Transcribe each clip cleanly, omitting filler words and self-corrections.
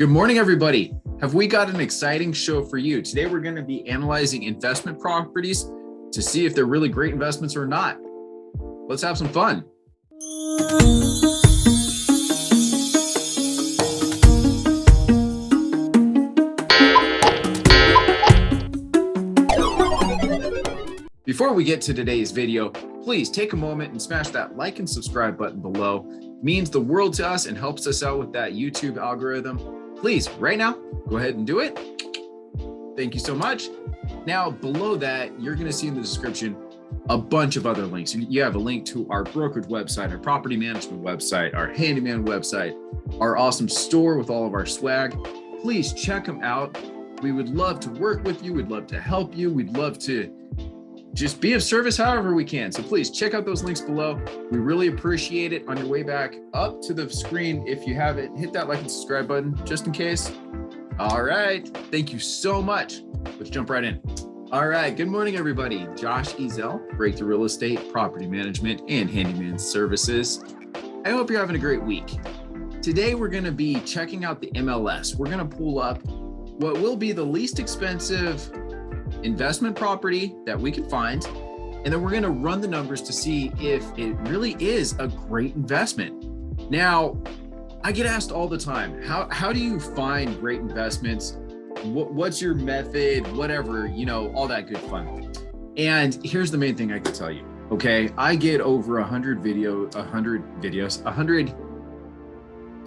Good morning, everybody. Have we got an exciting show for you? Today, we're going to be analyzing investment properties to see if they're really great investments or not. Let's have some fun. Before we get to today's video, please take a moment and smash that like and subscribe button below. It means the world to us and helps us out with that YouTube algorithm. Please, right now, go ahead and do it. Thank you so much. Now, below that, you're going to see in the description a bunch of other links. You have a link to our brokerage website, our property management website, our handyman website, our awesome store with all of our swag. Please check them out. We would love to work with you. We'd love to help you. We'd love to just be of service however we can. So please check out those links below. We really appreciate it. On your way back up to the screen, if you haven't, hit that like and subscribe button just in case. All right. Thank you so much. Let's jump right in. All right. Good morning, everybody. Josh Ezell, Breakthrough Real Estate, Property Management, and Handyman Services. I hope you're having a great week. Today, we're going to be checking out the MLS. We're going to pull up what will be the least expensive investment property that we can find, and then we're going to run the numbers to see if it really is a great investment. Now, I get asked all the time, how do you find great investments? What's your method? Whatever, all that good fun. And here's the main thing I can tell you. Okay, I get over 100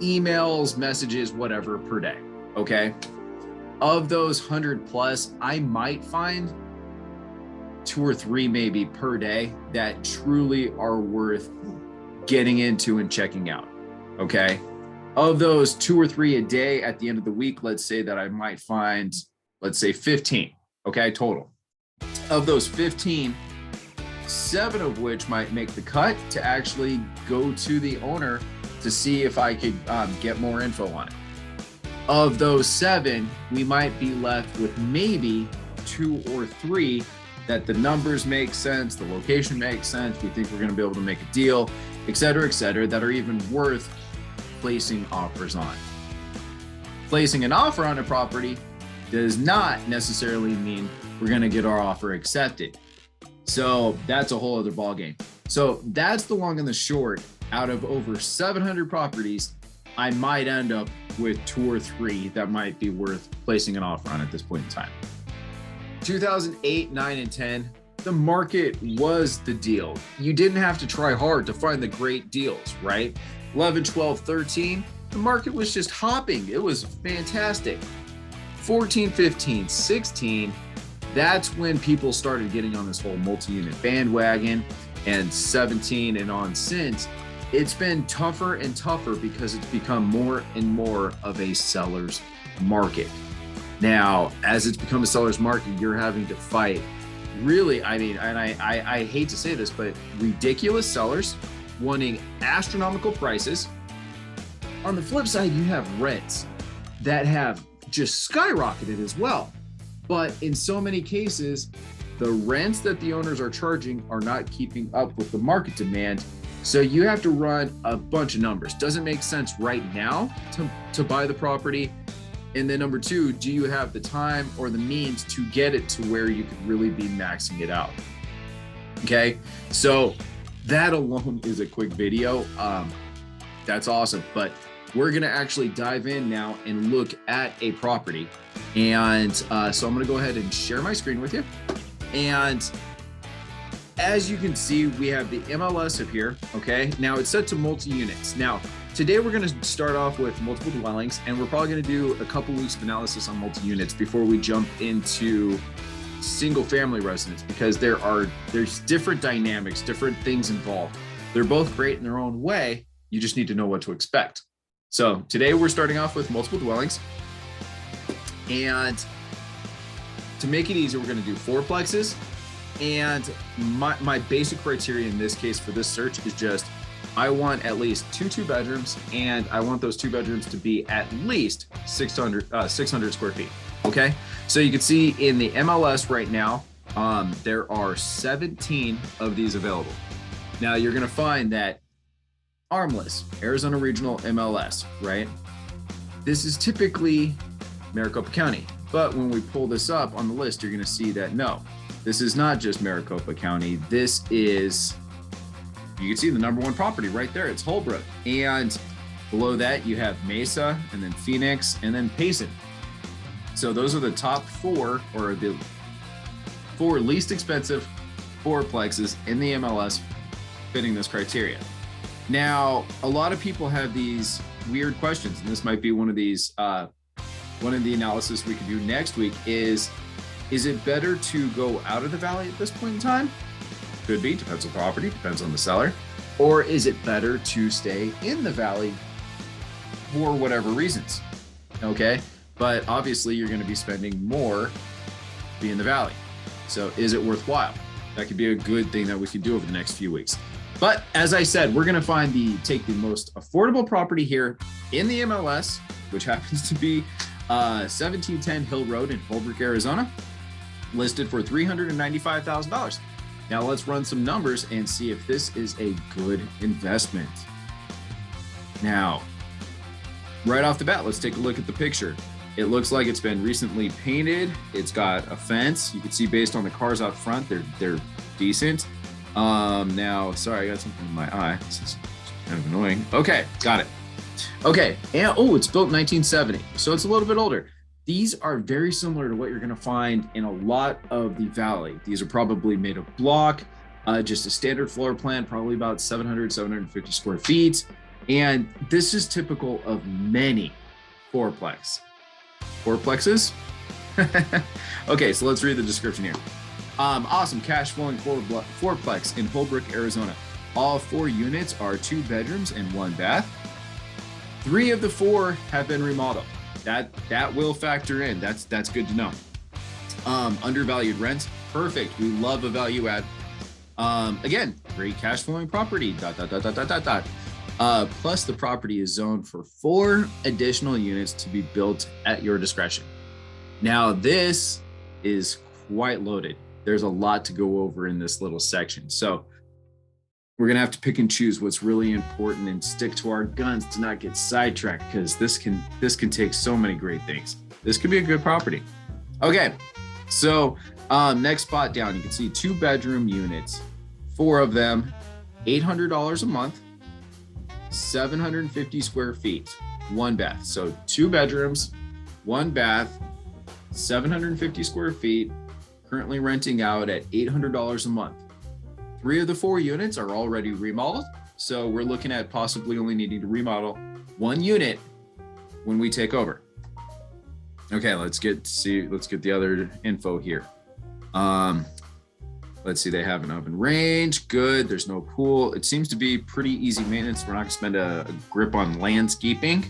emails, messages, whatever per day. Okay. Of those 100 plus, I might find 2 or 3 maybe per day that truly are worth getting into and checking out. Okay. Of those 2 or 3 a day at the end of the week, let's say that I might find, let's say 15. Okay. Total. Of those 15, 7 of which might make the cut to actually go to the owner to see if I could get more info on it. Of those 7, we might be left with maybe 2 or 3 that the numbers make sense, the location makes sense, we think we're going to be able to make a deal, et cetera, that are even worth placing offers on. Placing an offer on a property does not necessarily mean we're going to get our offer accepted. So that's a whole other ballgame. So that's the long and the short. Out of over 700 properties, I might end up with 2 or 3 that might be worth placing an offer on at this point in time. 2008, 9, and 10, the market was the deal. You didn't have to try hard to find the great deals, right? 11, 12, 13, the market was just hopping. It was fantastic. 14, 15, 16, that's when people started getting on this whole multi-unit bandwagon, and 17 and on since, it's been tougher and tougher because it's become more and more of a seller's market. Now, as it's become a seller's market, you're having to fight really, and I hate to say this, but ridiculous sellers wanting astronomical prices. On the flip side, you have rents that have just skyrocketed as well. But in so many cases, the rents that the owners are charging are not keeping up with the market demand. So you have to run a bunch of numbers. Does it make sense right now to buy the property? And then number 2, do you have the time or the means to get it to where you could really be maxing it out? Okay, so that alone is a quick video. That's awesome. But we're gonna actually dive in now and look at a property. And so I'm gonna go ahead and share my screen with you. And as you can see, we have the MLS up here, okay? Now it's set to multi-units. Now, today we're gonna start off with multiple dwellings, and we're probably gonna do a couple weeks of analysis on multi-units before we jump into single-family residence, because there's different dynamics, different things involved. They're both great in their own way. You just need to know what to expect. So today we're starting off with multiple dwellings. And to make it easy, we're gonna do 4plexes. And my basic criteria in this case for this search is just, I want at least 2 bedrooms, and I want those 2 bedrooms to be at least 600 square feet. Okay. So you can see in the MLS right now, there are 17 of these available. Now you're going to find that Armless, Arizona Regional MLS, right? this is typically Maricopa County. But when we pull this up on the list, you're going to see that no, this is not just Maricopa County. This is, you can see the number one property right there. It's Holbrook. And below that, you have Mesa, and then Phoenix, and then Payson. So those are the top four, or the four least expensive fourplexes in the MLS fitting this criteria. Now, a lot of people have these weird questions, and this might be one of these, one of the analysis we could do next week is it better to go out of the valley at this point in time? Could be, depends on the property, depends on the seller. Or is it better to stay in the valley for whatever reasons? Okay, but obviously you're going to be spending more to be in the valley. So is it worthwhile? That could be a good thing that we could do over the next few weeks. But as I said, we're going to take the most affordable property here in the MLS, which happens to be 1710 Hill Road in Holbrook, Arizona, listed for $395,000. Now let's run some numbers and see if this is a good investment. Now, right off the bat, let's take a look at the picture. It looks like it's been recently painted. It's got a fence. You can see based on the cars out front, they're decent. Now, sorry, I got something in my eye. This is kind of annoying. Okay, got it. Okay, and it's built in 1970, so it's a little bit older. These are very similar to what you're going to find in a lot of the valley. These are probably made of block, just a standard floor plan, probably about 750 square feet. And this is typical of many fourplexes. Okay, so let's read the description here. Awesome cash flowing fourplex in Holbrook, Arizona. All 4 units are 2 bedrooms and 1 bath. 3 of the 4 have been remodeled. That will factor in. That's good to know. Undervalued rent, perfect. We love a value add. Again, great cash flowing property. Plus the property is zoned for 4 additional units to be built at your discretion. Now this is quite loaded. There's a lot to go over in this little section. So we're going to have to pick and choose what's really important and stick to our guns to not get sidetracked, because this can take so many great things. This could be a good property. Okay, so next spot down, you can see 2 bedroom units, 4 of them, $800 a month, 750 square feet, 1 bath. So 2 bedrooms, 1 bath, 750 square feet, currently renting out at $800 a month. 3 of the 4 units are already remodeled, so we're looking at possibly only needing to remodel 1 unit when we take over. Okay, let's get the other info here. Let's see, they have an oven range, good. There's no pool. It seems to be pretty easy maintenance. We're not gonna spend a grip on landscaping.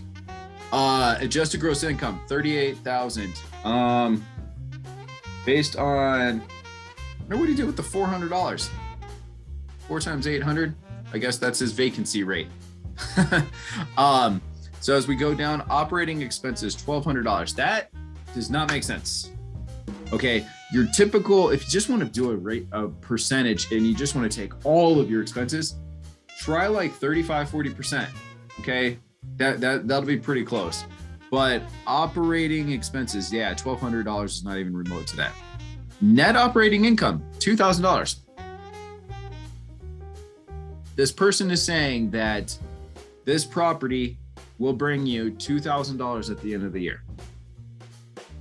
Adjusted gross income, $38,000. Based on, what do you do with the $400? 4 times 800, I guess that's his vacancy rate. So as we go down, operating expenses, $1,200. That does not make sense. Okay, your typical, if you just want to do a percentage and you just want to take all of your expenses, try like 35-40%. Okay, that'll be pretty close. But operating expenses, yeah, $1,200 is not even remote to that. Net operating income, $2,000. This person is saying that this property will bring you $2,000 at the end of the year.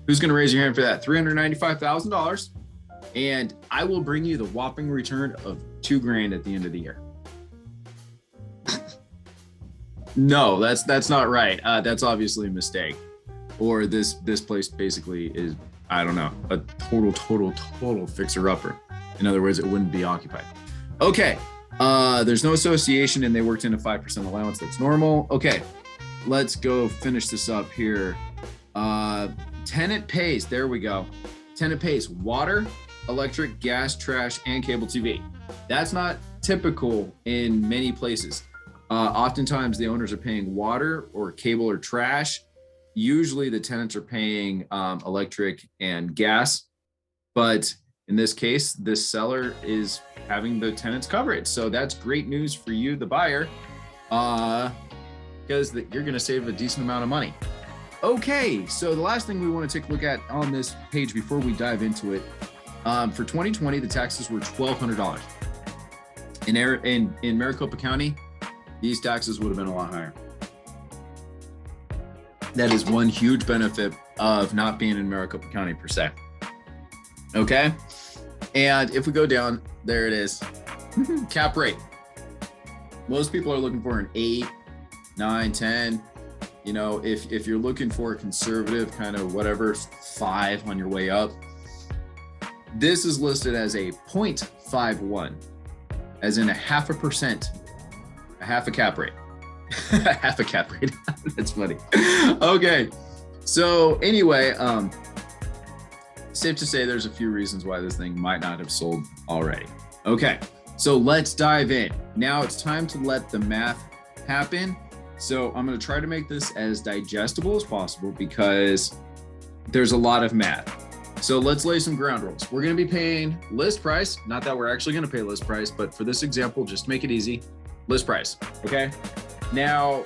Who's going to raise your hand for that? $395,000, and I will bring you the whopping return of $2,000 at the end of the year. No, that's not right. That's obviously a mistake. Or this place basically is, I don't know, a total fixer-upper. In other words, it wouldn't be occupied. Okay. There's no association and they worked in a 5% allowance. That's normal. Okay, let's go finish this up here. Tenant pays, there we go. Tenant pays water, electric, gas, trash, and cable TV. That's not typical in many places. Oftentimes the owners are paying water or cable or trash. Usually the tenants are paying electric and gas, but in this case, this seller is having the tenants cover it. So that's great news for you, the buyer, because you're going to save a decent amount of money. Okay, so the last thing we want to take a look at on this page before we dive into it, for 2020, the taxes were $1,200. In Maricopa County, these taxes would have been a lot higher. That is one huge benefit of not being in Maricopa County per se. Okay, and if we go down, there it is, cap rate. Most people are looking for an 8, 9, 10. You know, if you're looking for a conservative kind of whatever, 5 on your way up, this is listed as a 0.51, as in 0.5%, half a cap rate. Half a cap rate. That's funny. Okay. So anyway, safe to say there's a few reasons why this thing might not have sold already. Okay. So let's dive in. Now it's time to let the math happen. So I'm going to try to make this as digestible as possible because there's a lot of math. So let's lay some ground rules. We're going to be paying list price. Not that we're actually going to pay list price, but for this example, just to make it easy, list price. Okay. Now,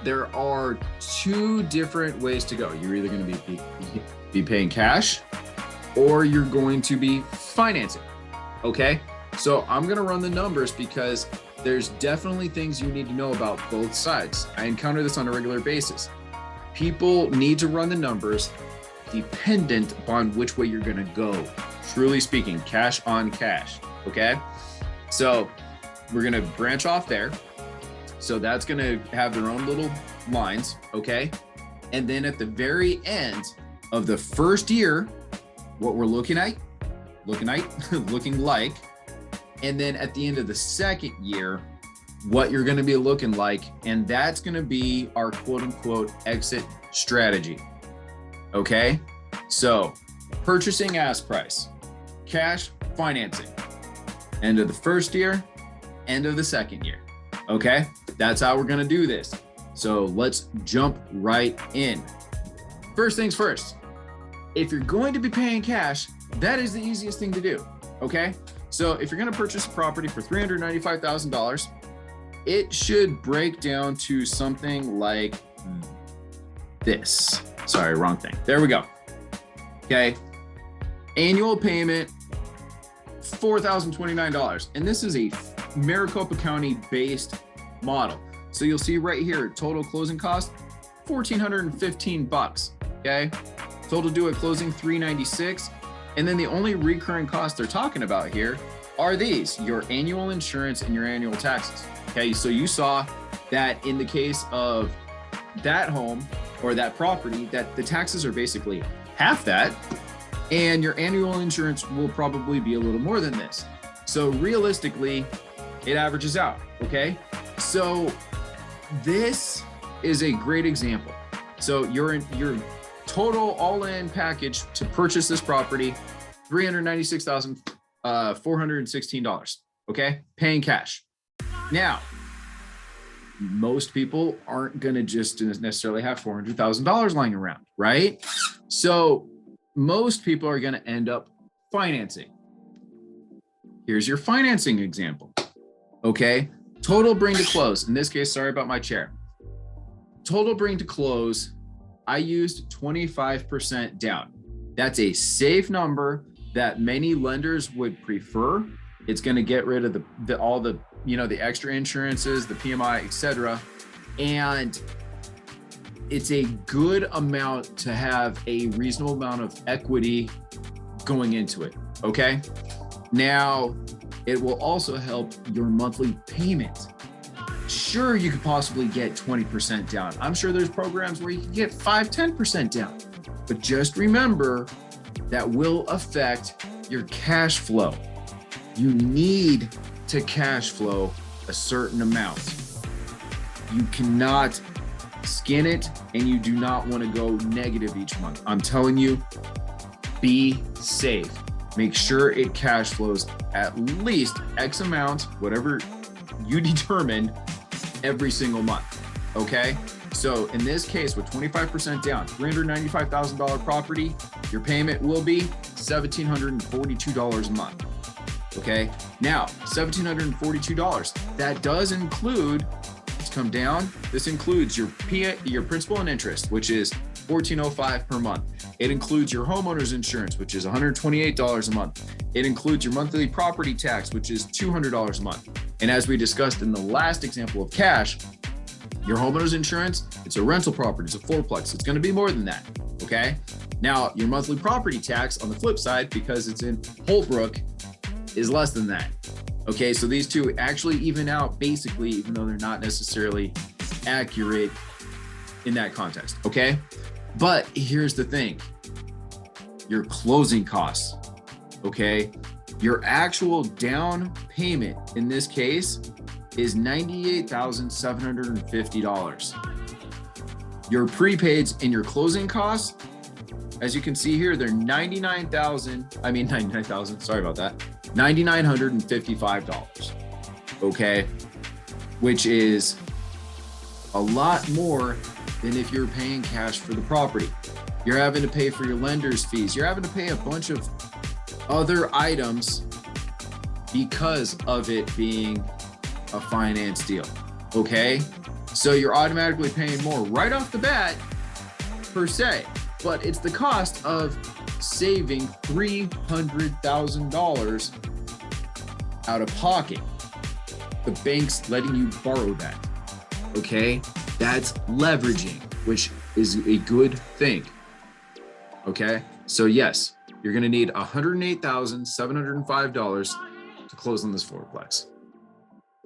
there are 2 different ways to go. You're either going to be paying cash or you're going to be financing. Okay. So I'm going to run the numbers because there's definitely things you need to know about both sides. I encounter this on a regular basis. People need to run the numbers dependent upon which way you're going to go. Truly speaking, cash on cash. Okay. So we're going to branch off there. So that's going to have their own little lines. Okay. And then at the very end of the first year, what we're looking like, and then at the end of the second year, what you're going to be looking like. And that's going to be our quote unquote exit strategy. Okay. So purchasing as price, cash, financing, end of the first year, end of the second year. Okay. That's how we're going to do this. So let's jump right in. First things first, if you're going to be paying cash, that is the easiest thing to do. Okay. So if you're going to purchase a property for $395,000, it should break down to something like this. Sorry, wrong thing. There we go. Okay. Annual payment, $4,029. And this is a Maricopa County based model. So you'll see right here, total closing cost, $1,415. Okay. Total due at closing, $396. And then the only recurring costs they're talking about here are these, your annual insurance and your annual taxes. Okay, so you saw that in the case of that home or that property, that the taxes are basically half that, and your annual insurance will probably be a little more than this. So realistically, it averages out, okay? So this is a great example. So your total all-in package to purchase this property, $396,416, okay? Paying cash. Now, most people aren't gonna just necessarily have $400,000 lying around, right? So most people are gonna end up financing. Here's your financing example, okay? Total bring to close. In this case, sorry about my chair. Total bring to close, I used 25% down. That's a safe number that many lenders would prefer. It's going to get rid of all the the extra insurances, the PMI, etc. And it's a good amount to have a reasonable amount of equity going into it. Okay. Now, it will also help your monthly payment. Sure, you could possibly get 20% down. I'm sure there's programs where you can get 5-10% down, but just remember that will affect your cash flow. You need to cash flow a certain amount. You cannot skin it, and you do not want to go negative each month. I'm telling you, be safe. Make sure it cash flows at least X amount, whatever you determine, every single month, okay? So in this case, with 25% down, $395,000 property, your payment will be $1,742 a month, okay? Now, $1,742, that does include come down, this includes your principal and interest, which is $14.05 per month. It includes your homeowner's insurance, which is $128 a month. It includes your monthly property tax, which is $200 a month. And as we discussed in the last example of cash, your homeowner's insurance, it's a rental property, it's a fourplex. It's going to be more than that. Okay. Now, your monthly property tax on the flip side, because it's in Holbrook, is less than that. Okay. So these two actually even out basically, even though they're not necessarily accurate in that context. Okay. But here's the thing, your closing costs, okay? Your actual down payment in this case is $98,750. Your prepaids and your closing costs, as you can see here, they're $9,955, okay? Which is a lot more than if you're paying cash for the property. You're having to pay for your lender's fees. You're having to pay a bunch of other items because of it being a finance deal, okay? So you're automatically paying more right off the bat, per se, but it's the cost of saving $300,000 out of pocket. The bank's letting you borrow that, okay? That's leveraging, which is a good thing. Okay. So yes, you're going to need $108,705 to close on this fourplex.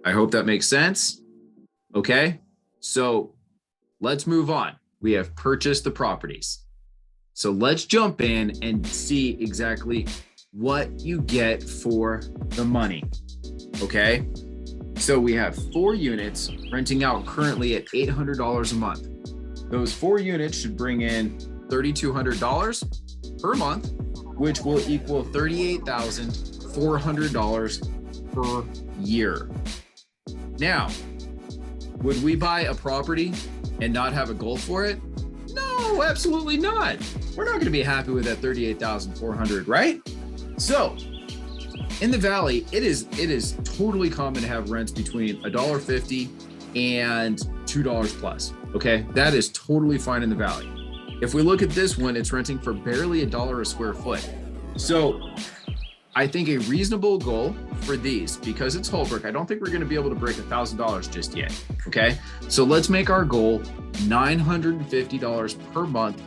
I hope that makes sense. Okay. So let's move on. We have purchased the properties. So let's jump in and see exactly what you get for the money. Okay. So we have 4 units renting out currently at $800 a month. Those 4 units should bring in $3,200 per month, which will equal $38,400 per year. Now, would we buy a property and not have a goal for it? No, absolutely not. We're not going to be happy with that $38,400, right? So, in the Valley, it is totally common to have rents between $1.50 and $2 plus. Okay, that is totally fine in the Valley. If we look at this one, it's renting for barely $1 a square foot. So I think a reasonable goal for these, because it's Holbrook, I don't think we're going to be able to break $1,000 just yet. Okay, so let's make our goal $950 per month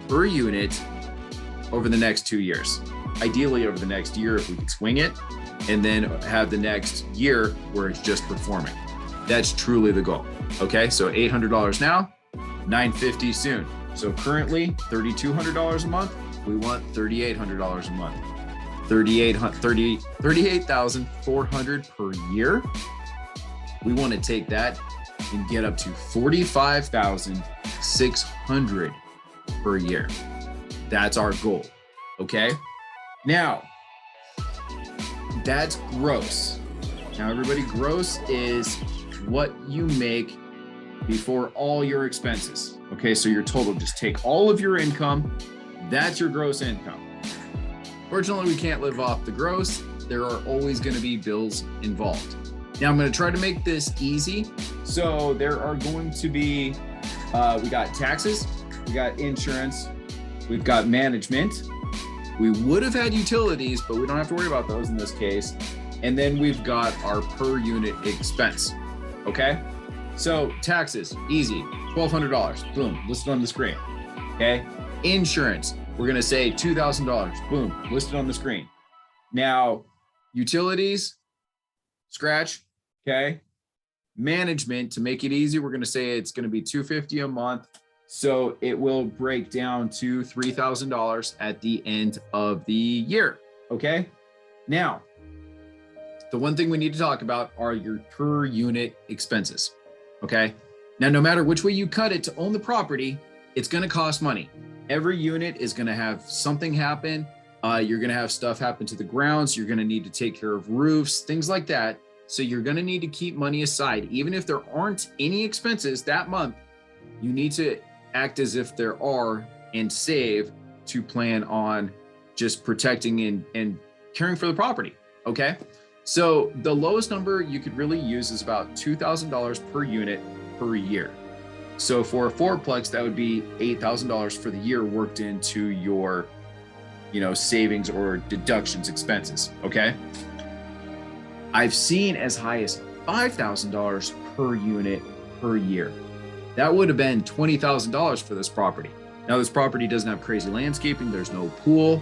per unit over the next 2 years. Ideally over the next year if we could swing it, and then have the next year where it's just performing. That's truly the goal. Okay, so $800 now, $950 soon. So currently $3,200 a month. We want $3,800 a month. $38,400 per year. We want to take that and get up to $45,600 per year. That's our goal. Okay. Now, that's gross. Now, everybody, gross is what you make before all your expenses. Okay, so your total, just take all of your income. That's your gross income. Fortunately, we can't live off the gross. There are always going to be bills involved. Now, I'm going to try to make this easy. So there are going to be, we got taxes, we got insurance, we've got management. We would have had utilities, but we don't have to worry about those in this case. And then we've got our per unit expense. Okay. So taxes, easy, $1,200, boom, listed on the screen. Okay. Insurance, we're going to say $2,000, boom, listed on the screen. Now, utilities, scratch. Okay. Management, to make it easy, we're going to say it's going to be $250 a month. So it will break down to $3,000 at the end of the year. Okay. Now, the one thing we need to talk about are your per unit expenses. Okay. Now, no matter which way you cut it to own the property, it's going to cost money. Every unit is going to have something happen. You're going to have stuff happen to the grounds. You're going to need to take care of roofs, things like that. So you're going to need to keep money aside. Even if there aren't any expenses that month, you need to act as if there are and save to plan on just protecting and caring for the property. Okay. So the lowest number you could really use is about $2,000 per unit per year. So for a fourplex, that would be $8,000 for the year worked into your, savings or deductions expenses. Okay. I've seen as high as $5,000 per unit per year. That would have been $20,000 for this property. Now, this property doesn't have crazy landscaping. There's no pool.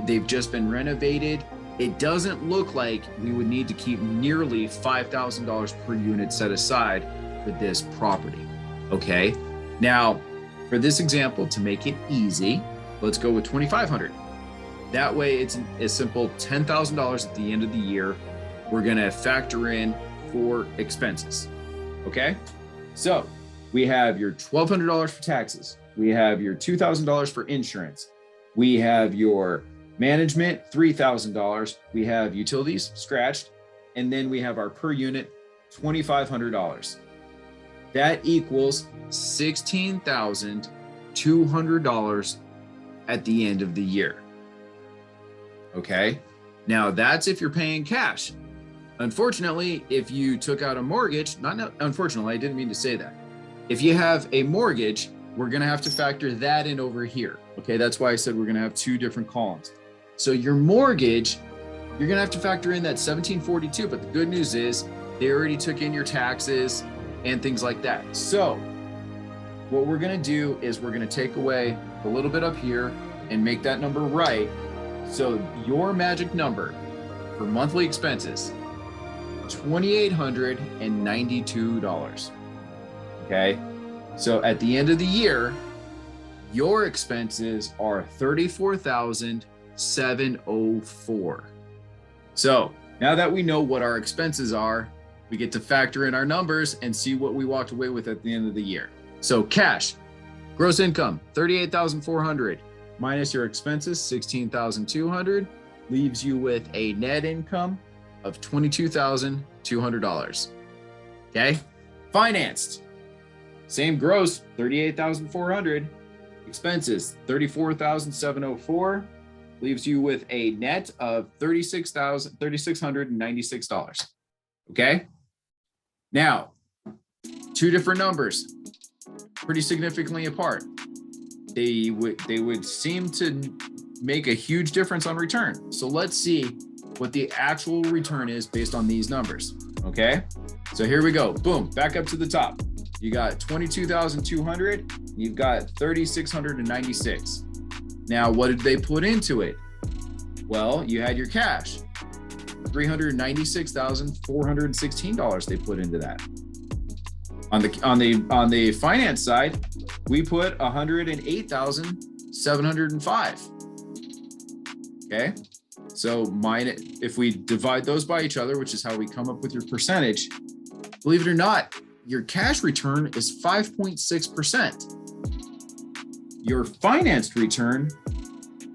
They've just been renovated. It doesn't look like we would need to keep nearly $5,000 per unit set aside for this property. Okay. Now, for this example, to make it easy, let's go with $2,500. That way, it's a simple $10,000 at the end of the year. We're going to factor in for expenses. Okay. So we have your $1,200 for taxes. We have your $2,000 for insurance. We have your management, $3,000. We have utilities scratched. And then we have our per unit, $2,500. That equals $16,200 at the end of the year. Okay. Now that's if you're paying cash. Unfortunately, if you took out a mortgage, unfortunately, I didn't mean to say that. If you have a mortgage, we're going to have to factor that in over here. Okay. That's why I said we're going to have two different columns. So your mortgage, you're going to have to factor in that $1,742. But the good news is they already took in your taxes and things like that. So what we're going to do is we're going to take away a little bit up here and make that number right. So your magic number for monthly expenses, $2,892. Okay. So at the end of the year, your expenses are $34,704. So now that we know what our expenses are, we get to factor in our numbers and see what we walked away with at the end of the year. So cash, gross income, $38,400 minus your expenses, $16,200, leaves you with a net income of $22,200. Okay. Financed, same gross, $38,400, expenses, $34,704, leaves you with a net of $36,696. Okay. Now, two different numbers, pretty significantly apart. They would seem to make a huge difference on return. So let's see what the actual return is based on these numbers. Okay. So here we go. Boom. Back up to the top. You got 22,200. You've got 3,696. Now, what did they put into it? Well, you had your cash, $396,416 they put into that. On the finance side, we put $108,705. Okay. So if we divide those by each other, which is how we come up with your percentage, believe it or not, your cash return is 5.6%. Your financed return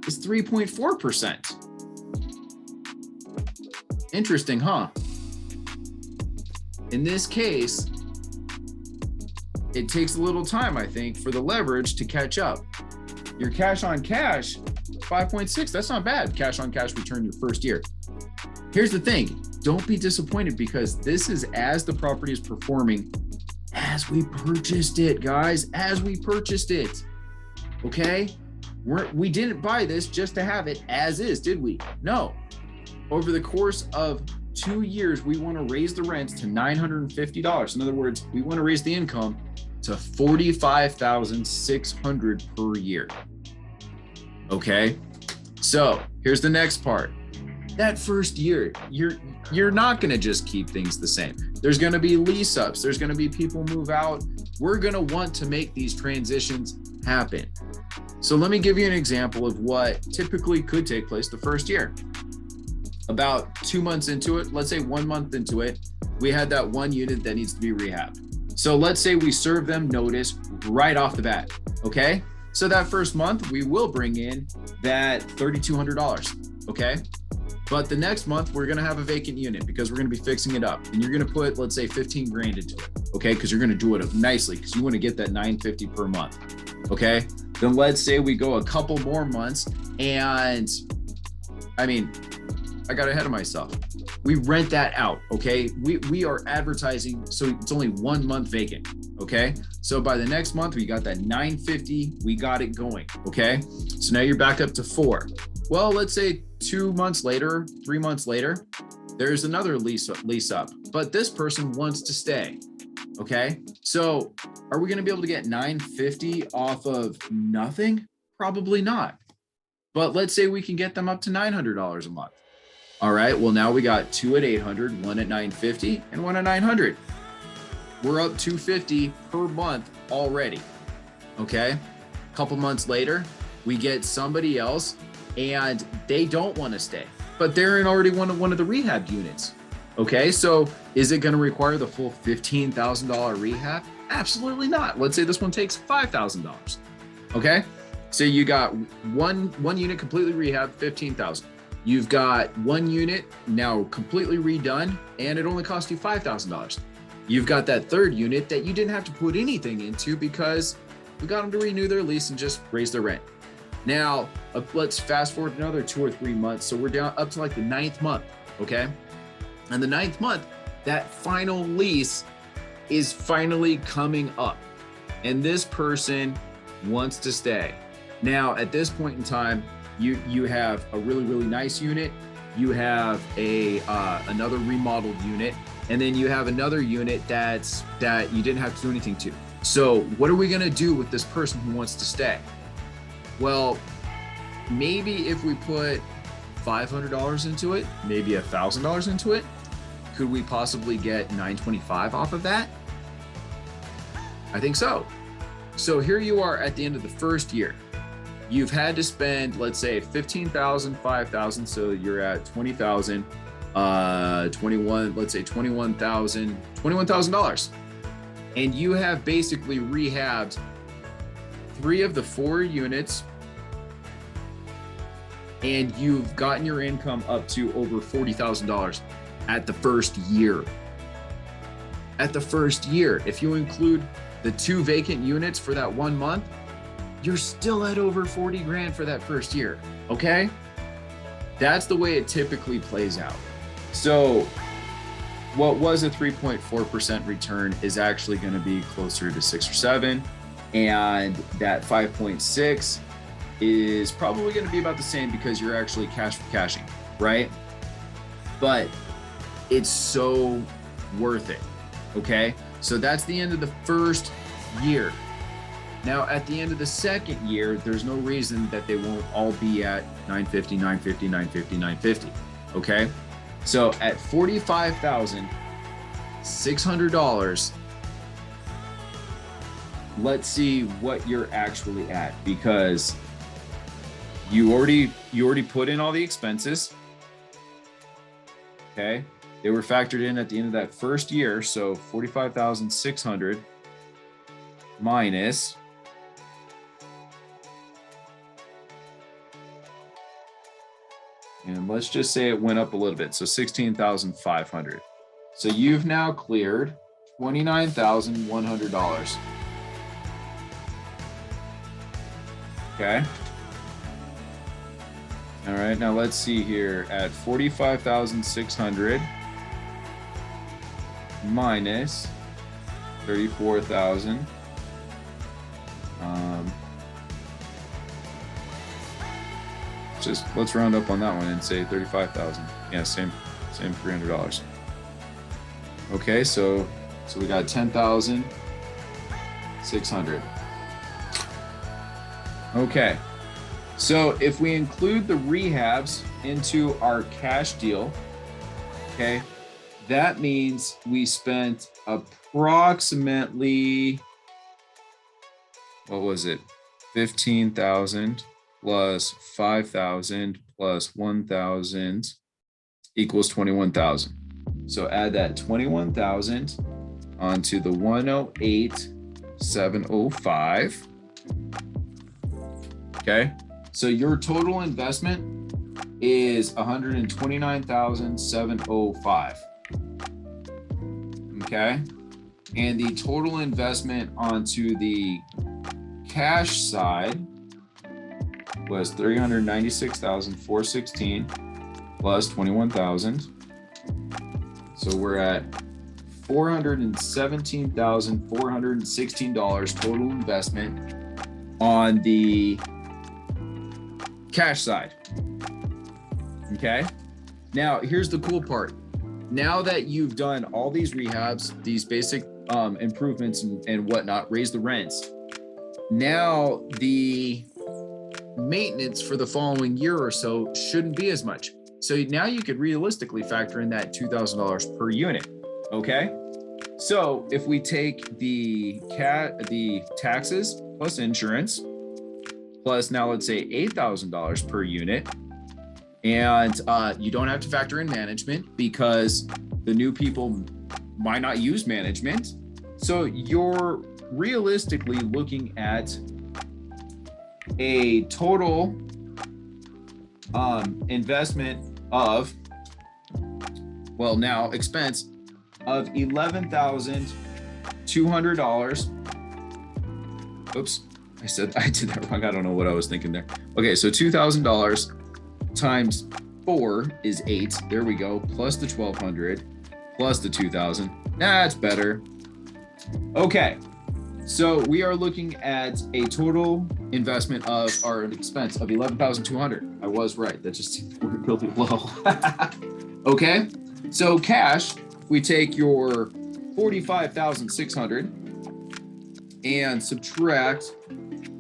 is 3.4%. Interesting, huh? In this case, it takes a little time, I think, for the leverage to catch up. Your cash on cash, 5.6, that's not bad. Cash on cash return your first year. Here's the thing, don't be disappointed because this is as the property is performing as we purchased it, guys, as we purchased it. Okay? We didn't buy this just to have it as is, did we? No. Over the course of 2 years, we want to raise the rents to $950. In other words, we want to raise the income to $45,600 per year. Okay. So here's the next part. That first year, you're not going to just keep things the same. There's going to be lease ups. There's going to be people move out. We're going to want to make these transitions happen. So let me give you an example of what typically could take place the first year. About 2 months into it, let's say 1 month into it, we had that one unit that needs to be rehabbed. So let's say we serve them notice right off the bat. Okay. So that first month, we will bring in that $3,200. Okay. But the next month, we're going to have a vacant unit because we're going to be fixing it up. And you're going to put, let's say, 15 grand into it. Okay. Because you're going to do it nicely because you want to get that $950 per month. Okay. Then let's say we go a couple more months and I got ahead of myself. We rent that out, okay? We are advertising, so it's only 1 month vacant, okay? So by the next month, we got that 950, we got it going, okay? So now you're back up to 4. Well, let's say 2 months later, 3 months later, there's another lease up, but this person wants to stay, okay? So are we gonna be able to get 950 off of nothing? Probably not. But let's say we can get them up to $900 a month. All right, well, now we got 2 at 800, 1 at 950, and 1 at 900. We're up 250 per month already, okay? A couple months later, we get somebody else and they don't want to stay, but they're in already one of the rehab units, okay? So is it gonna require the full $15,000 rehab? Absolutely not. Let's say this one takes $5,000, okay? So you got one unit completely rehabbed, 15,000. You've got one unit now completely redone, and it only cost you $5,000. You've got that third unit that you didn't have to put anything into because we got them to renew their lease and just raise their rent. Now, let's fast forward another 2 or 3 months. So we're down up to like the 9th month, okay? And the 9th month, that final lease is finally coming up, and this person wants to stay. Now, at this point in time, you have a really nice unit, you have another remodeled unit, and then you have another unit that you didn't have to do anything to. So what are we gonna do with this person who wants to stay? Well, maybe if we put $500 into it, maybe $1,000 into it, could we possibly get $925 off of that? I think so. So here you are at the end of the first year. You've had to spend, let's say, $15,000, $5,000, so you're at $20,000, let's say $21,000, and you have basically rehabbed 3 of the 4 units, and you've gotten your income up to over $40,000 at the first year. At the first year, if you include the 2 vacant units for that 1 month, you're still at over 40 grand for that first year, okay? That's the way it typically plays out. So what was a 3.4% return is actually gonna be closer to 6 or 7, and that 5.6 is probably gonna be about the same because you're actually cash for cashing, right? But it's so worth it, okay? So that's the end of the first year. Now, at the end of the second year, there's no reason that they won't all be at 950, 950, 950, 950, okay? So at $45,600, let's see what you're actually at, because you already put in all the expenses, okay? They were factored in at the end of that first year, so 45,600 minus and let's just say it went up a little bit, so 16,500. So you've now cleared $29,100. Okay. All right, now let's see here at 45,600 minus 34,000. Let's round up on that one and say 35,000. Yeah, same $300. Okay, so we got 10,600. Okay, so if we include the rehabs into our cash deal, okay, that means we spent approximately, what was it, 15,000 plus 5,000 plus 1,000 equals 21,000. So add that 21,000 onto the 108,705. Okay, so your total investment is 129,705. Okay, and the total investment onto the cash side was 396,416. plus 21,000. So we're at $417,416 total investment on the cash side. Okay. Now, here's the cool part. Now that you've done all these rehabs, these basic improvements and whatnot, raise the rents. Now the maintenance for the following year or so shouldn't be as much. So now you could realistically factor in that $2,000 per unit. Okay. So if we take the taxes plus insurance, plus now let's say $8,000 per unit, and you don't have to factor in management because the new people might not use management. So you're realistically looking at a total investment of, well, now expense of $11,200. Oops, I did that wrong. I don't know what I was thinking there. Okay, so $2,000 times 4 is 8. There we go. Plus the 1,200 plus the 2,000. That's better. Okay, so we are looking at a total investment of our expense of 11,200. I was right. That just seemed really low. Okay, so cash, we take your 45,600 and subtract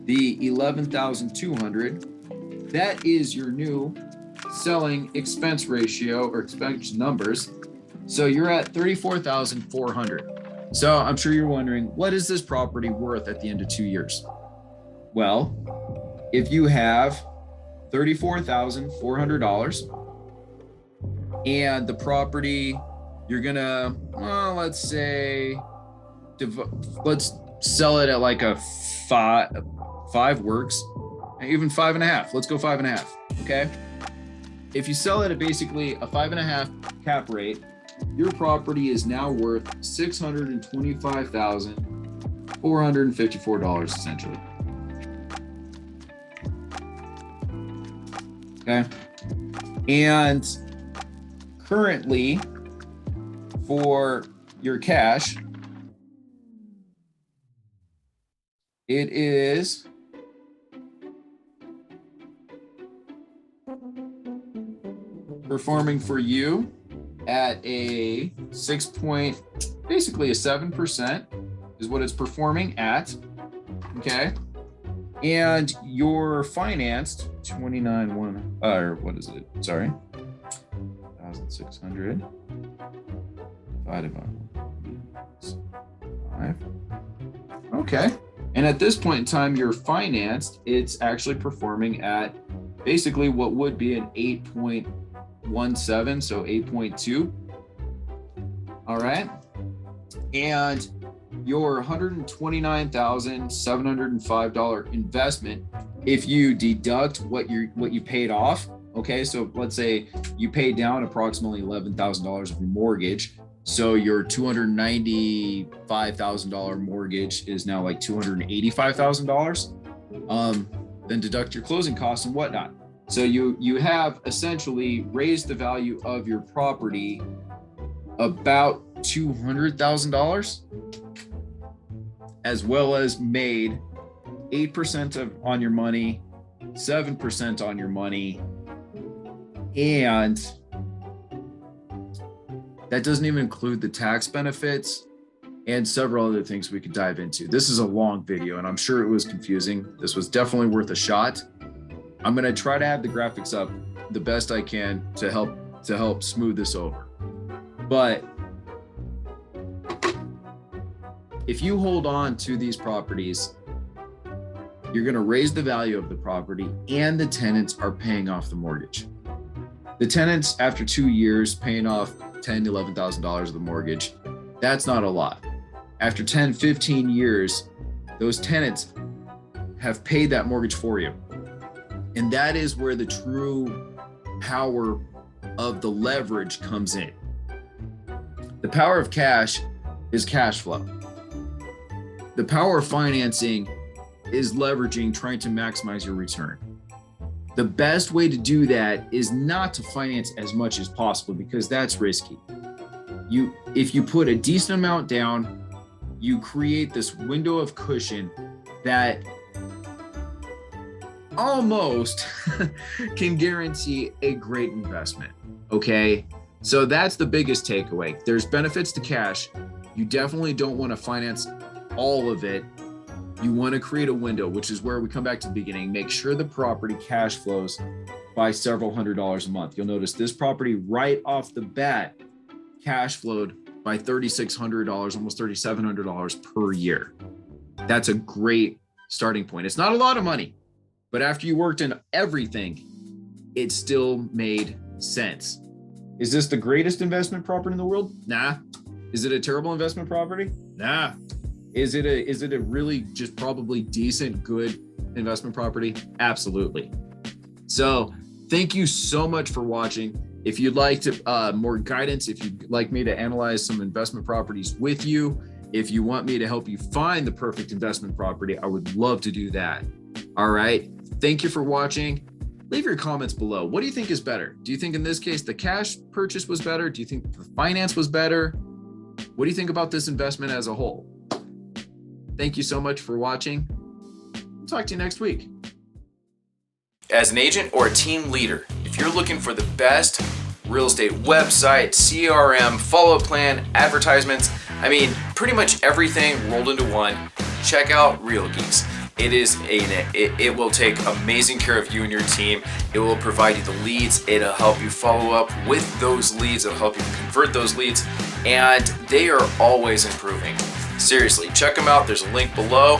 the 11,200. That is your new selling expense ratio or expense numbers. So you're at 34,400. So I'm sure you're wondering, what is this property worth at the end of 2 years? Well, if you have $34,400 and the property, you're gonna, well, let's say, let's sell it at like a five works, even 5.5. Let's go 5.5. Okay. If you sell it at basically a 5.5 cap rate, your property is now worth $625,454 essentially. Okay. And currently for your cash, it is performing for you at a basically a 7% is what it's performing at. Okay. And you're financed 29,100, or what is it? Sorry. 1,600 divided by 5. Okay. And at this point in time, you're financed. It's actually performing at basically what would be an 8.17, so 8.2. All right. And your $129,705 investment, if you deduct what you paid off, okay, so let's say you paid down approximately $11,000 of your mortgage, so your $295,000 mortgage is now like $285,000. Then deduct your closing costs and whatnot. So you have essentially raised the value of your property about $200,000, as well as made 8% on your money, 7% on your money, and that doesn't even include the tax benefits and several other things we could dive into. This is a long video and I'm sure it was confusing. This was definitely worth a shot. I'm going to try to have the graphics up the best I can to help smooth this over. But if you hold on to these properties, you're going to raise the value of the property and the tenants are paying off the mortgage. The tenants, after 2 years, paying off $10,000 to $11,000 of the mortgage, that's not a lot. After 10, 15 years, those tenants have paid that mortgage for you. And that is where the true power of the leverage comes in. The power of cash is cash flow. The power of financing is leveraging, trying to maximize your return. The best way to do that is not to finance as much as possible, because that's risky. If you put a decent amount down, you create this window of cushion that almost can guarantee a great investment. Okay. So that's the biggest takeaway. There's benefits to cash. You definitely don't want to finance all of it. You want to create a window, which is where we come back to the beginning. Make sure the property cash flows by several $100s a month. You'll notice this property right off the bat cash flowed by $3,600, almost $3,700 per year. That's a great starting point. It's not a lot of money, but after you worked in everything, it still made sense. Is this the greatest investment property in the world? Nah. Is it a terrible investment property? Nah. Is it a really just probably decent, good investment property? Absolutely. So thank you so much for watching. If you'd like to more guidance, if you'd like me to analyze some investment properties with you, if you want me to help you find the perfect investment property, I would love to do that. All right. Thank you for watching. Leave your comments below. What do you think is better? Do you think in this case the cash purchase was better? Do you think the finance was better? What do you think about this investment as a whole? Thank you so much for watching. I'll talk to you next week. As an agent or a team leader, if you're looking for the best real estate website, CRM, follow-up plan, advertisements, pretty much everything rolled into one, check out Real Geeks. It will take amazing care of you and your team. It will provide you the leads. It'll help you follow up with those leads. It'll help you convert those leads, and they are always improving. Seriously, check them out. There's a link below.